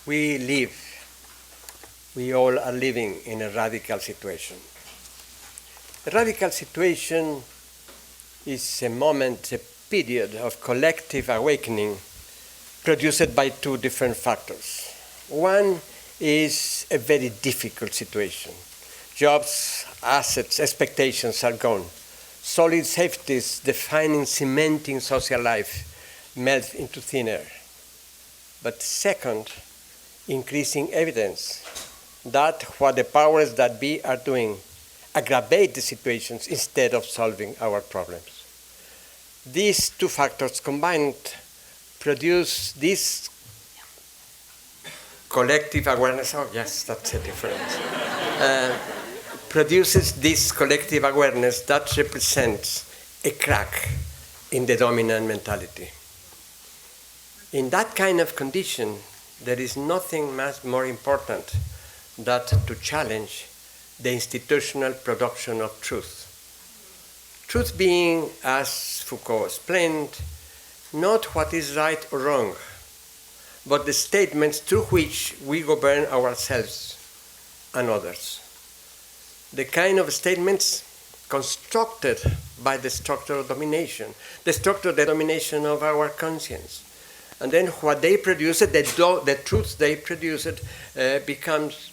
we all are living in a radical situation. A radical situation is a moment, a period of collective awakening produced by two different factors. One is a very difficult situation. Jobs, assets, expectations are gone. Solid safeties defining, cementing social life melt into thin air. But second, increasing evidence that what the powers that be are doing aggravate the situations instead of solving our problems. These two factors combined produce this collective awareness. Oh, yes, that's a difference. Produces this collective awareness that represents a crack in the dominant mentality. In that kind of condition, there is nothing much more important than to challenge the institutional production of truth. Truth being, as Foucault explained, not what is right or wrong, but the statements through which we govern ourselves and others. The kind of statements constructed by the structure of domination, the domination of our conscience. And then what they produce, the truth they produce becomes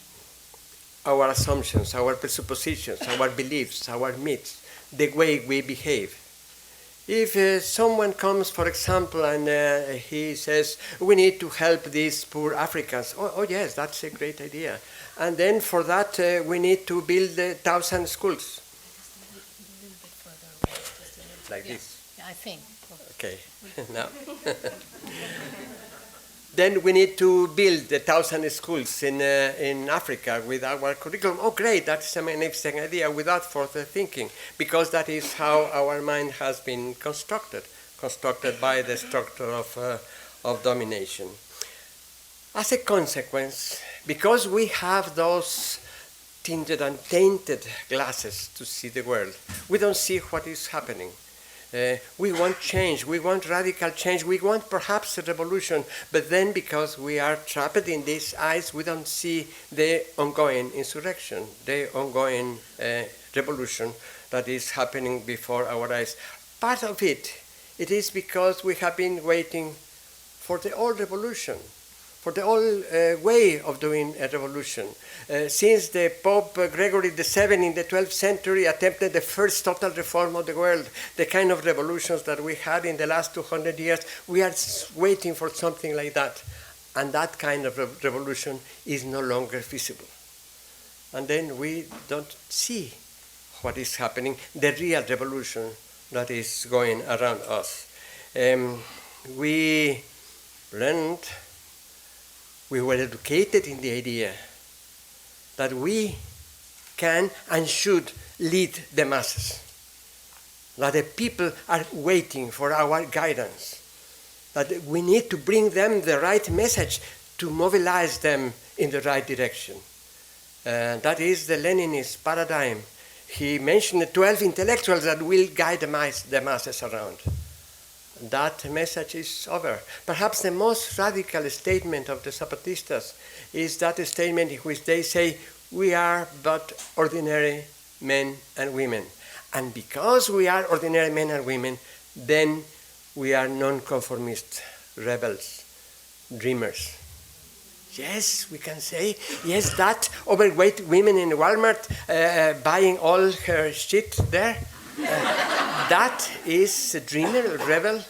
our assumptions, our presuppositions, our beliefs, our myths, the way we behave. If someone comes, for example, and he says, we need to help these poor Africans. Oh yes, that's a great idea. And then for that, we need to build 1,000 schools. Like this. Yeah, I think. Okay, now. Then we need to build 1,000 schools in Africa with our curriculum. Oh, great, that's a magnificent idea without further thinking, because that is how our mind has been constructed by the structure of domination. As a consequence, because we have those tinted and tainted glasses to see the world, we don't see what is happening. We want change, we want radical change, we want perhaps a revolution, but then because we are trapped in these eyes, we don't see the ongoing insurrection, the ongoing revolution that is happening before our eyes. Part of it is because we have been waiting for the old revolution, for the old way of doing a revolution. Since the Pope Gregory VII in the 12th century attempted the first total reform of the world, the kind of revolutions that we had in the last 200 years, we are waiting for something like that. And that kind of revolution is no longer visible. And then we don't see what is happening, the real revolution that is going around us. We were educated in the idea that we can and should lead the masses, that the people are waiting for our guidance, that we need to bring them the right message to mobilize them in the right direction. That is the Leninist paradigm. He mentioned the 12 intellectuals that will guide the masses around. That message is over. Perhaps the most radical statement of the Zapatistas is that statement in which they say, we are but ordinary men and women. And because we are ordinary men and women, then we are non-conformist, rebels, dreamers. Yes, we can say, yes, that overweight women in Walmart buying all her shit there. That is a dreamer, a rebel?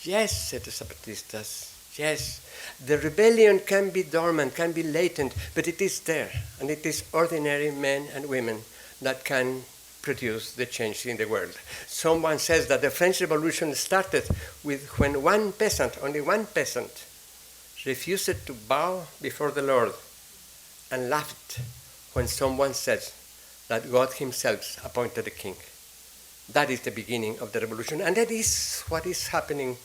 Yes, said the Zapatistas, yes. The rebellion can be dormant, can be latent, but it is there, and it is ordinary men and women that can produce the change in the world. Someone says that the French Revolution started with when one peasant, only one peasant, refused to bow before the Lord and laughed when someone said that God himself appointed a king. That is the beginning of the revolution, and that is what is happening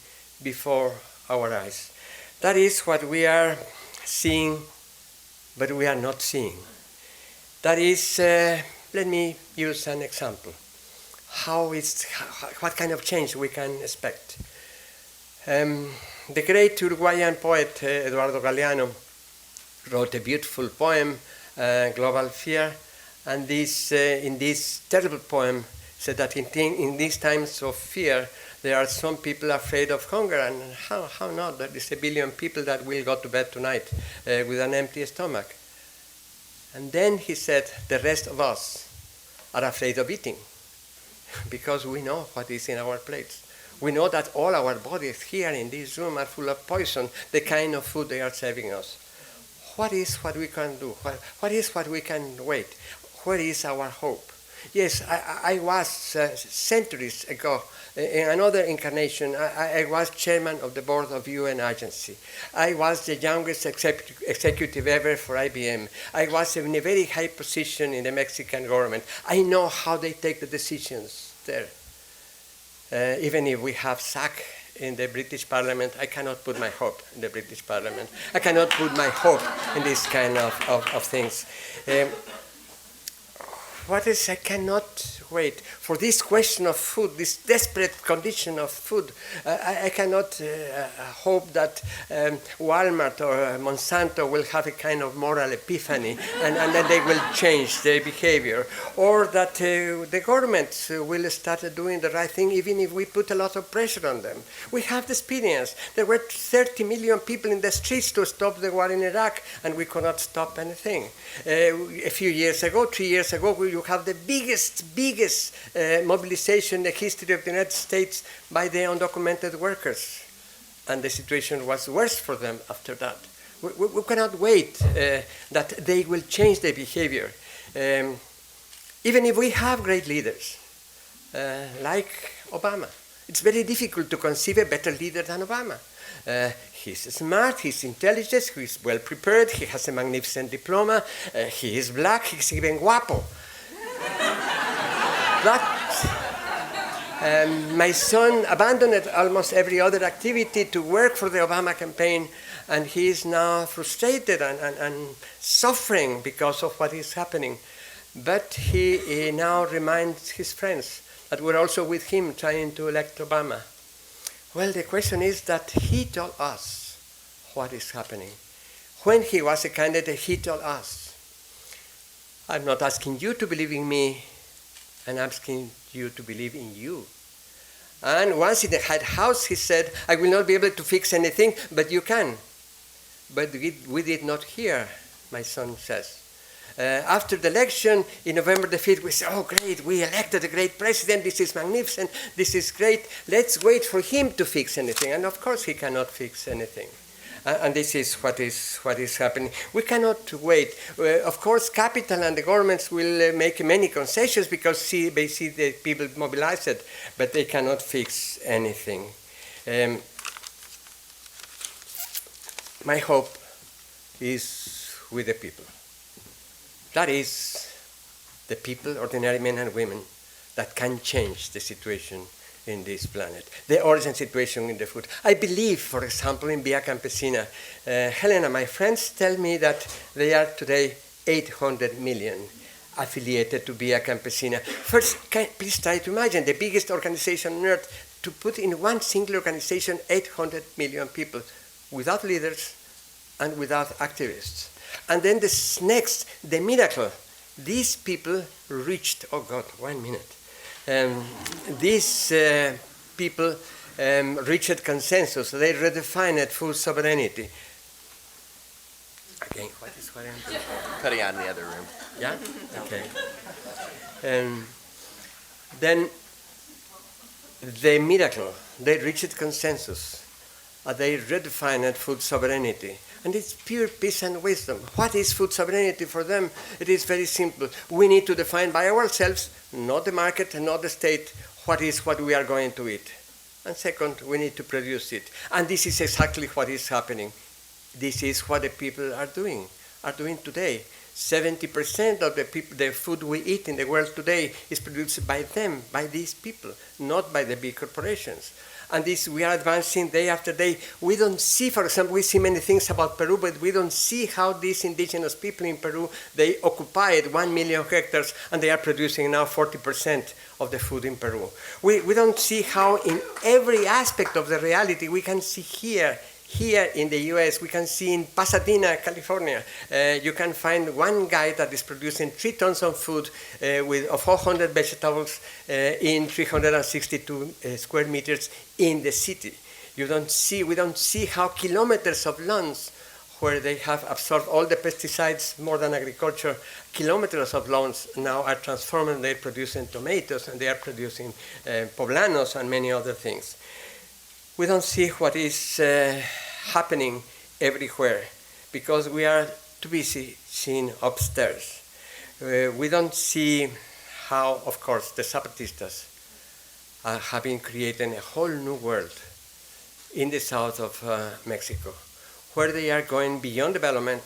before our eyes. That is what we are seeing, but we are not seeing. That is, let me use an example. What kind of change we can expect. The great Uruguayan poet Eduardo Galeano wrote a beautiful poem, Global Fear, and in this terrible poem said that in these times of fear, there are some people afraid of hunger, and how not? There is 1 billion people that will go to bed tonight with an empty stomach. And then he said, the rest of us are afraid of eating because we know what is in our plates. We know that all our bodies here in this room are full of poison, the kind of food they are serving us. What is what we can do? What is what we can wait? Where is our hope? Yes, I was centuries ago, in another incarnation, I was chairman of the board of UN agency. I was the youngest executive ever for IBM. I was in a very high position in the Mexican government. I know how they take the decisions there. Even if we have SAC in the British Parliament, I cannot put my hope in the British Parliament. I cannot put my hope in this kind of things. What is, I cannot wait for this question of food, this desperate condition of food. I cannot hope that Walmart or Monsanto will have a kind of moral epiphany and then they will change their behavior. Or that the government will start doing the right thing even if we put a lot of pressure on them. We have the experience. There were 30 million people in the streets to stop the war in Iraq and we could not stop anything. A few years ago, 3 years ago, you have the biggest mobilization in the history of the United States by the undocumented workers. And the situation was worse for them after that. We cannot wait that they will change their behavior. Even if we have great leaders, like Obama. It's very difficult to conceive a better leader than Obama. He's smart, he's intelligent, he's well prepared, he has a magnificent diploma, he is black, he's even guapo. But my son abandoned almost every other activity to work for the Obama campaign, and he is now frustrated and suffering because of what is happening. But he now reminds his friends that were also with him trying to elect Obama. Well, the question is that he told us what is happening. When he was a candidate, he told us, I'm not asking you to believe in me, I'm asking you to believe in you. And once in the White House, he said, I will not be able to fix anything, but you can. But we did not hear, my son says. After the election, in November the 5th, we said, oh, great, we elected a great president, this is magnificent, this is great, let's wait for him to fix anything. And of course, he cannot fix anything. And this is what is happening. We cannot wait. Of course, capital and the governments will make many concessions because they see the people mobilized, but they cannot fix anything. My hope is with the people. That is the people, ordinary men and women, that can change the situation in this planet, the urgent situation in the food. I believe, for example, in Via Campesina, Helena, my friends tell me that they are today 800 million affiliated to Via Campesina. First, please try to imagine the biggest organization on earth to put in one single organization 800 million people without leaders and without activists. And then this next, the miracle, these people reached, oh God, 1 minute. These people reached consensus. They redefined full sovereignty. Again, what I'm doing? Cutting out in the other room. Yeah? Okay. Then the miracle, they reached consensus. They redefined food sovereignty. And it's pure peace and wisdom. What is food sovereignty for them? It is very simple. We need to define by ourselves, not the market and not the state, what we are going to eat. And second, we need to produce it. And this is exactly what is happening. This is what the people are doing today. 70% of the food we eat in the world today is produced by them, by these people, not by the big corporations. And this, we are advancing day after day. We don't see, for example, we see many things about Peru, but we don't see how these indigenous people in Peru, they occupied 1 million hectares and they are producing now 40% of the food in Peru. We don't see how in every aspect of the reality we can see here Here in the US, we can see in Pasadena, California, you can find one guy that is producing 3 tons of food of 400 vegetables in 362 square meters in the city. We don't see how kilometers of lawns where they have absorbed all the pesticides, more than agriculture, kilometers of lawns now are transformed and they're producing tomatoes and they are producing poblanos and many other things. We don't see what is happening everywhere because we are too busy seeing upstairs. We don't see how, of course, the Zapatistas have been creating a whole new world in the south of Mexico, where they are going beyond development,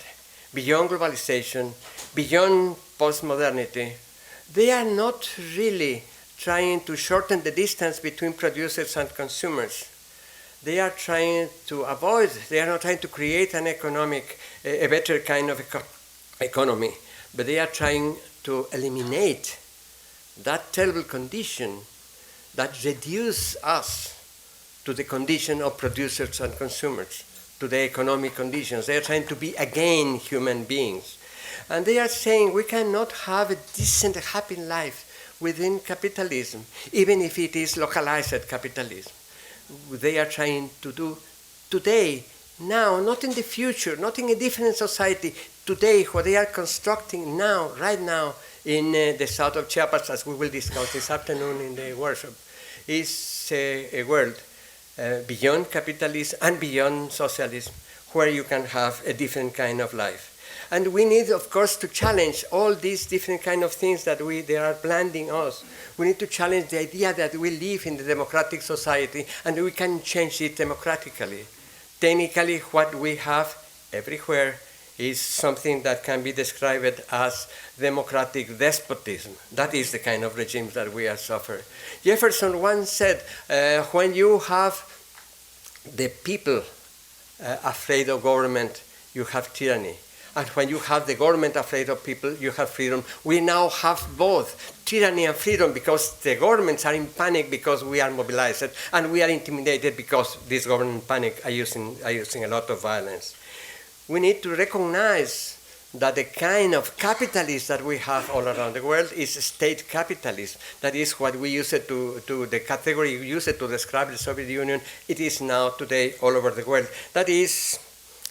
beyond globalization, beyond postmodernity. They are not really trying to shorten the distance between producers and consumers. They are trying to they are not trying to create a better kind of economy, but they are trying to eliminate that terrible condition that reduces us to the condition of producers and consumers, to the economic conditions. They are trying to be again human beings. And they are saying we cannot have a decent, happy life within capitalism, even if it is localized capitalism. They are trying to do today, now, not in the future, not in a different society, today, what they are constructing now, right now, in the south of Chiapas, as we will discuss this afternoon in the workshop, is a world beyond capitalism and beyond socialism, where you can have a different kind of life. And we need, of course, to challenge all these different kind of things that they are blending us. We need to challenge the idea that we live in the democratic society and we can change it democratically. Technically, what we have everywhere is something that can be described as democratic despotism. That is the kind of regime that we are suffering. Jefferson once said, when you have the people afraid of government, you have tyranny. And when you have the government afraid of people, you have freedom. We now have both tyranny and freedom because the governments are in panic because we are mobilized, and we are intimidated because this government panic are using a lot of violence. We need to recognize that the kind of capitalism that we have all around the world is state capitalism. That is what we use it to the category we use it to describe the Soviet Union. It is now today all over the world. That is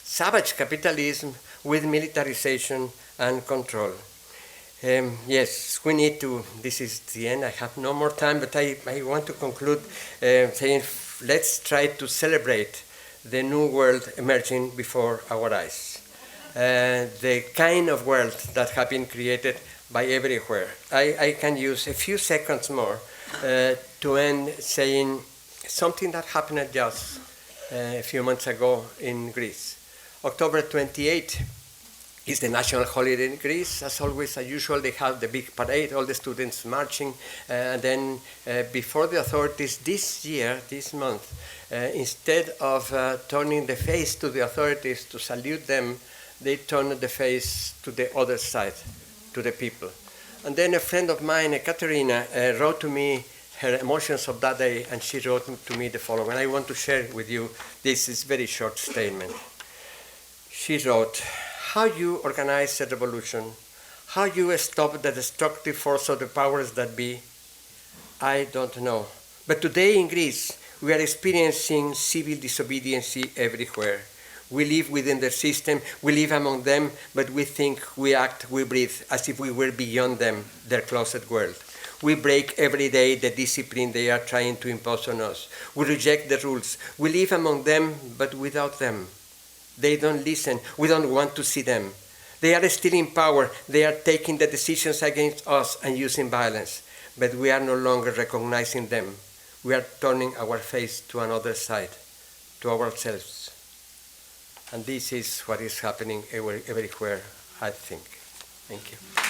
savage capitalism with militarization and control. Yes, we need to, this is the end, I have no more time, but I want to conclude saying let's try to celebrate the new world emerging before our eyes. The kind of world that have been created by everywhere. I can use a few seconds more to end saying something that happened just a few months ago in Greece. October 28 is the national holiday in Greece. As always, as usual, they have the big parade, all the students marching. And then before the authorities this year, this month, instead of turning the face to the authorities to salute them, they turned the face to the other side, to the people. And then a friend of mine, Katerina, wrote to me her emotions of that day, and she wrote to me the following. I want to share with you this very short statement. She wrote, how you organize a revolution, how you stop the destructive force of the powers that be, I don't know. But today in Greece, we are experiencing civil disobedience everywhere. We live within the system, we live among them, but we think, we act, we breathe, as if we were beyond them, their closet world. We break every day the discipline they are trying to impose on us. We reject the rules. We live among them, but without them. They don't listen. We don't want to see them. They are still in power. They are taking the decisions against us and using violence. But we are no longer recognizing them. We are turning our face to another side, to ourselves. And this is what is happening everywhere, I think. Thank you.